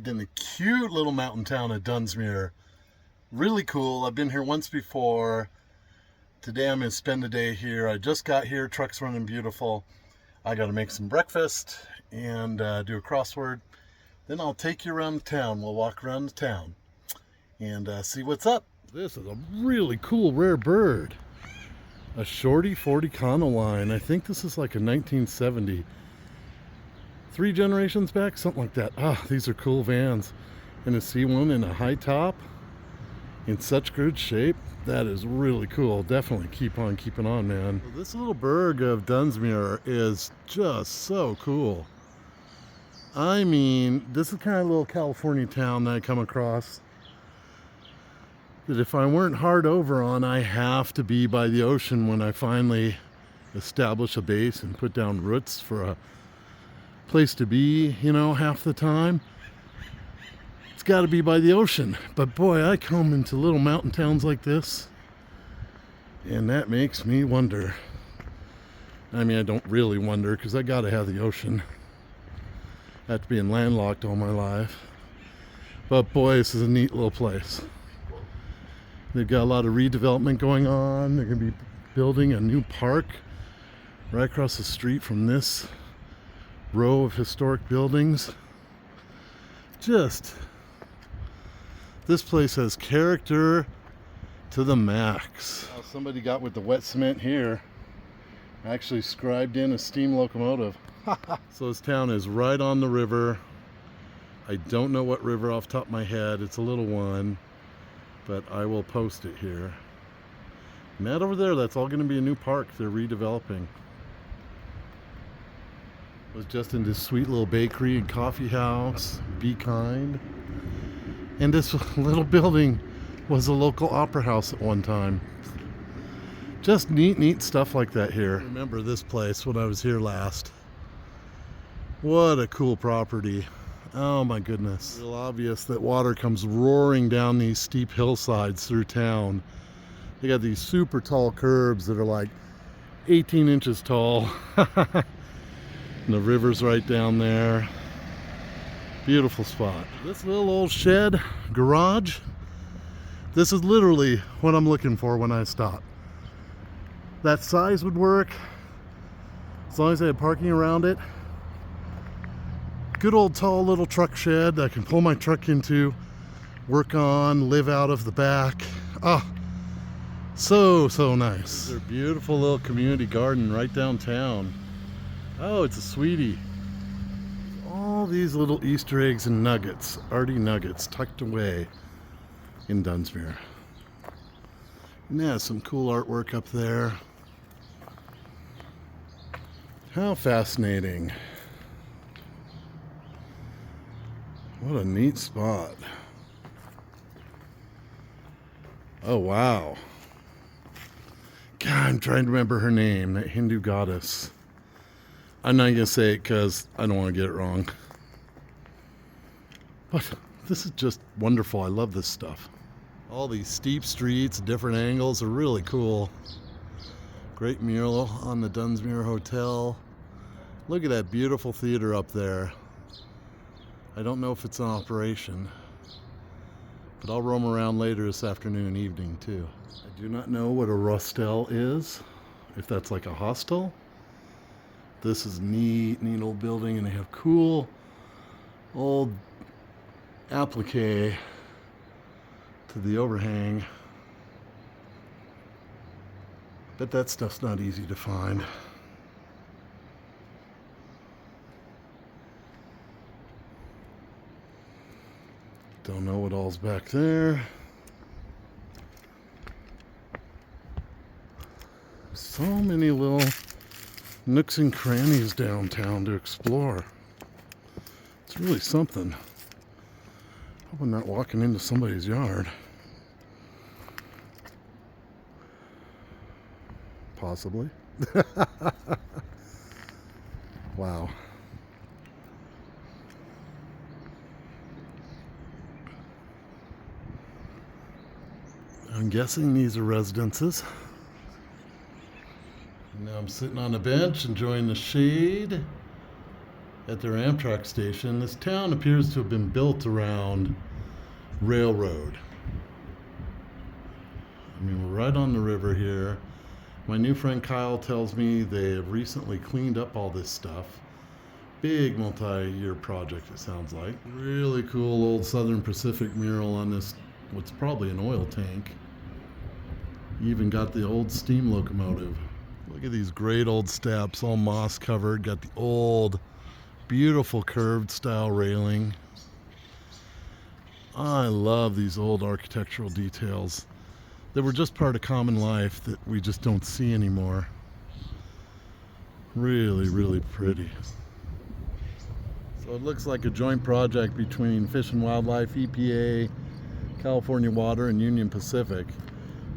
arrived in the cute little mountain town of Dunsmuir. Really cool. I've been here once before. Today I'm going to spend the day here. I just got here. Truck's running beautiful. I got to make some breakfast and do a crossword. Then I'll take you around the town. We'll walk around the town and see what's up. This is a really cool rare bird. A shorty 40 Conoline. I think this is like a 1970. 3 generations back, something like that. Ah, these are cool vans. And to see one in a high top in such good shape, that is really cool. Definitely keep on keeping on, man. Well, this little burg of Dunsmuir is just so cool. I mean, this is kind of a little California town that I come across that if I weren't hard over on, I have to be by the ocean when I finally establish a base and put down roots for a place to be, you know, half the time. It's got to be by the ocean. But boy, I come into little mountain towns like this, and that makes me wonder. I mean, I don't really wonder because I got to have the ocean. After being landlocked all my life. But boy, this is a neat little place. They've got a lot of redevelopment going on. They're going to be building a new park right across the street from this row of historic buildings. Just, this place has character to the max. Now somebody got with the wet cement here. Actually scribed in a steam locomotive. So this town is right on the river. I don't know what river off the top of my head. It's a little one, but I will post it here. And that over there, that's all going to be a new park they're redeveloping. Was just in this sweet little bakery and coffee house. Be kind. And this little building was a local opera house at one time. Just neat stuff like that here. I remember this place when I was here last. What a cool property. Oh my goodness. Real obvious that water comes roaring down these steep hillsides through town. They got these super tall curbs that are like 18 inches tall. And the river's right down there. Beautiful spot. This little old shed garage, this is literally what I'm looking for when I stop. That size would work as long as I had parking around it. Good old tall little truck shed that I can pull my truck into, work on, live out of the back. Ah, so nice. There's a beautiful little community garden right downtown. Oh, it's a sweetie. All these little Easter eggs and nuggets, arty nuggets, tucked away in Dunsmuir. And yeah, some cool artwork up there. How fascinating. What a neat spot. Oh, wow. God, I'm trying to remember her name, that Hindu goddess. I'm not going to say it because I don't want to get it wrong. But this is just wonderful. I love this stuff. All these steep streets, different angles are really cool. Great mural on the Dunsmuir Hotel. Look at that beautiful theater up there. I don't know if it's in operation, but I'll roam around later this afternoon and evening too. I do not know what a rostel is, if that's like a hostel. This is neat old building, and they have cool old applique to the overhang. Bet that stuff's not easy to find. Don't know what all's back there. So many little nooks and crannies downtown to explore. It's really something. Hope I'm not walking into somebody's yard. Possibly. Wow. I'm guessing these are residences. Now I'm sitting on a bench enjoying the shade at their Amtrak station. This town appears to have been built around railroad. I mean, we're right on the river here. My new friend Kyle tells me they have recently cleaned up all this stuff. Big multi-year project, it sounds like. Really cool old Southern Pacific mural on this, what's probably an oil tank. You even got the old steam locomotive. Look at these great old steps, all moss covered. Got the old, beautiful curved style railing. I love these old architectural details that were just part of common life that we just don't see anymore. Really, really pretty. So it looks like a joint project between Fish and Wildlife, EPA, California Water, and Union Pacific.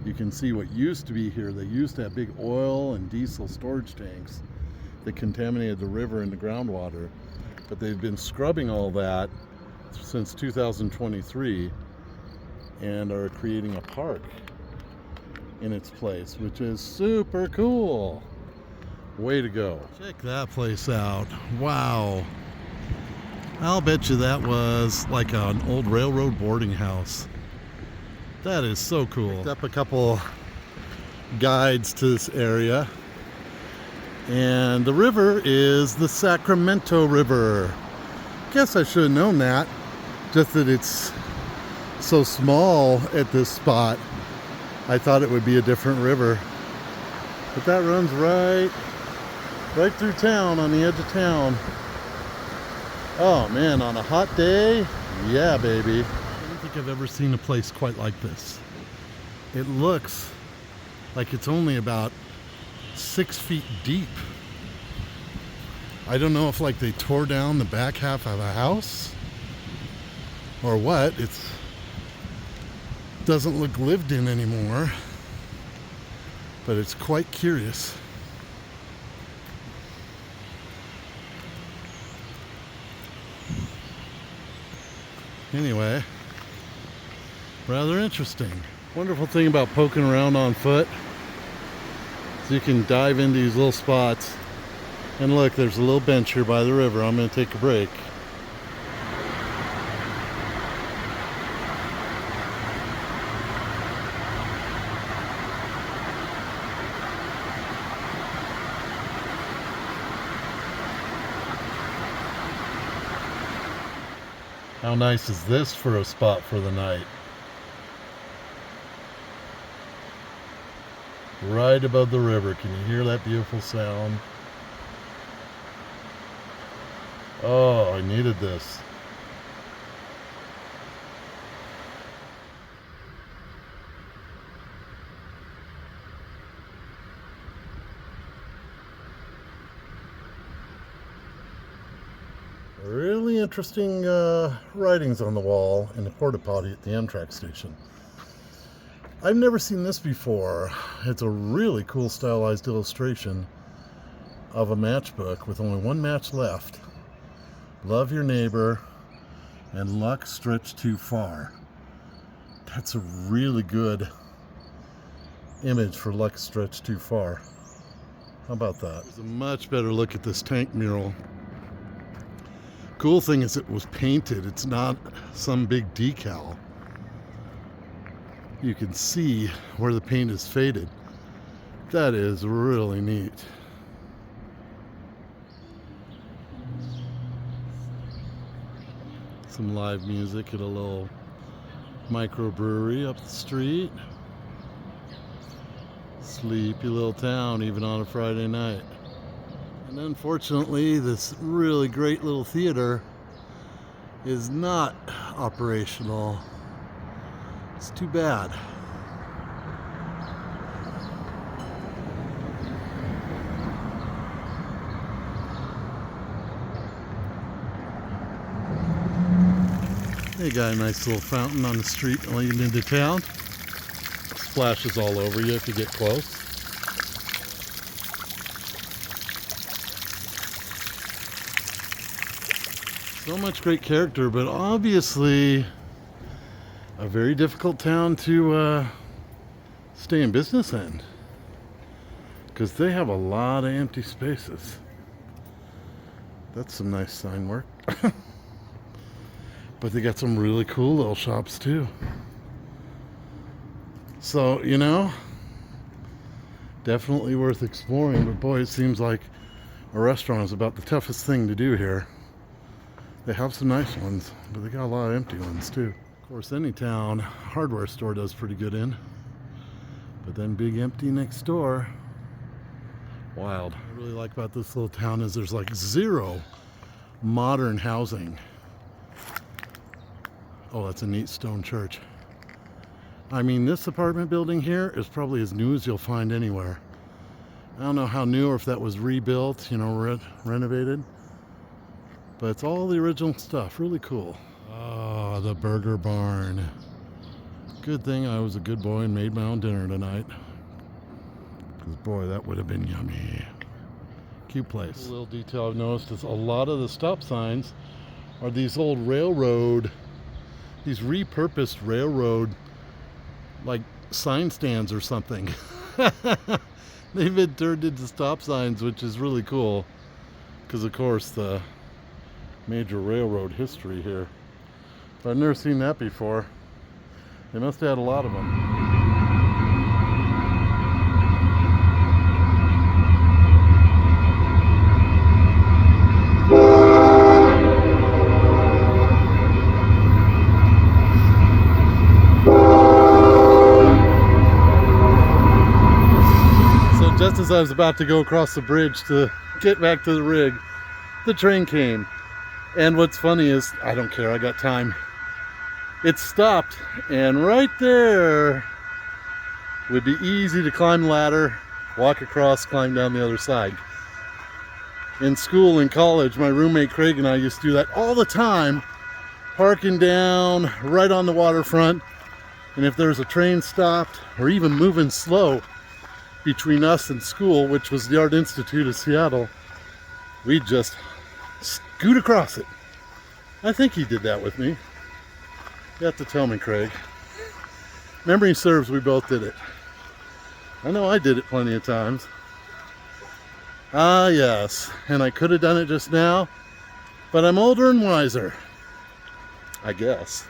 You can see what used to be here. They used to have big oil and diesel storage tanks that contaminated the river and the groundwater. But they've been scrubbing all that since 2023 and are creating a park in its place, which is super cool. Way to go. Check that place out. Wow. I'll bet you that was like an old railroad boarding house. That is so cool. Picked up a couple guides to this area. And the river is the Sacramento River. Guess I should have known that. Just that it's so small at this spot. I thought it would be a different river. But that runs right through town, on the edge of town. Oh man, on a hot day, yeah baby. I don't think I've ever seen a place quite like this. It looks like it's only about 6 feet deep. I don't know if like they tore down the back half of a house or what. It doesn't look lived in anymore, but it's quite curious. Anyway, rather interesting. Wonderful thing about poking around on foot is you can dive into these little spots. And look, there's a little bench here by the river. I'm going to take a break. How nice is this for a spot for the night? Right above the river. Can you hear that beautiful sound? Oh, I needed this. Really interesting writings on the wall in the porta potty at the Amtrak station. I've never seen this before. It's a really cool stylized illustration of a matchbook with only one match left. Love your neighbor and luck stretch too far. That's a really good image for luck stretch too far. How about that? There's a much better look at this tank mural. Cool thing is it was painted. It's not some big decal. You can see where the paint is faded. That is really neat. Some live music at a little microbrewery up the street. Sleepy little town even on a Friday night. And unfortunately, this really great little theater is not operational. It's too bad. They got a nice little fountain on the street leading into town. Splashes all over you if you get close. So much great character, but obviously a very difficult town to stay in business in, because they have a lot of empty spaces. That's some nice sign work. But they got some really cool little shops too. So, you know, definitely worth exploring. But boy, it seems like a restaurant is about the toughest thing to do here. They have some nice ones, but they got a lot of empty ones too. Of course, any town hardware store does pretty good in. But then big empty next door. Wild. What I really like about this little town is there's like zero modern housing. Oh, that's a neat stone church. I mean, this apartment building here is probably as new as you'll find anywhere. I don't know how new or if that was rebuilt, you know, renovated. But it's all the original stuff. Really cool. Oh, the Burger Barn. Good thing I was a good boy and made my own dinner tonight. Because boy, that would have been yummy. Cute place. A little detail I've noticed is a lot of the stop signs are these old railroad, these repurposed railroad, like sign stands or something. They've been turned into stop signs, which is really cool. Because of course the major railroad history here. But I've never seen that before. They must have had a lot of them. So just as I was about to go across the bridge to get back to the rig, the train came. And what's funny is, I don't care, I got time. It stopped, and right there would be easy to climb the ladder, walk across, climb down the other side. In school and college, my roommate Craig and I used to do that all the time, parking down right on the waterfront. And if there's a train stopped or even moving slow between us and school, which was the Art Institute of Seattle, we'd just scoot across it. I think he did that with me. You have to tell me, Craig. Memory serves, we both did it. I know I did it plenty of times. Ah, yes. And I could have done it just now, but I'm older and wiser. I guess.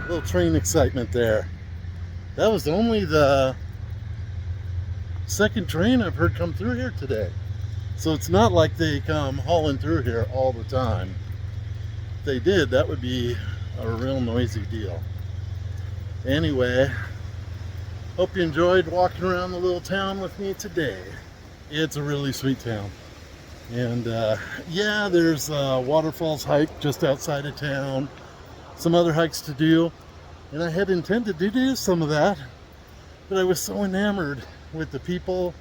A little train excitement there. That was only the second train I've heard come through here today. So it's not like they come hauling through here all the time. If they did, that would be a real noisy deal. Anyway, hope you enjoyed walking around the little town with me today. It's a really sweet town. And yeah, there's a waterfalls hike just outside of town. Some other hikes to do. And I had intended to do some of that, but I was so enamored with the people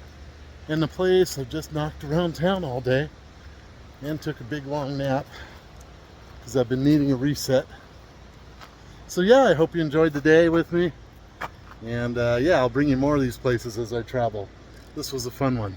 and the place. I just knocked around town all day and took a big long nap because I've been needing a reset. So yeah, I hope you enjoyed the day with me. And yeah, I'll bring you more of these places as I travel. This was a fun one.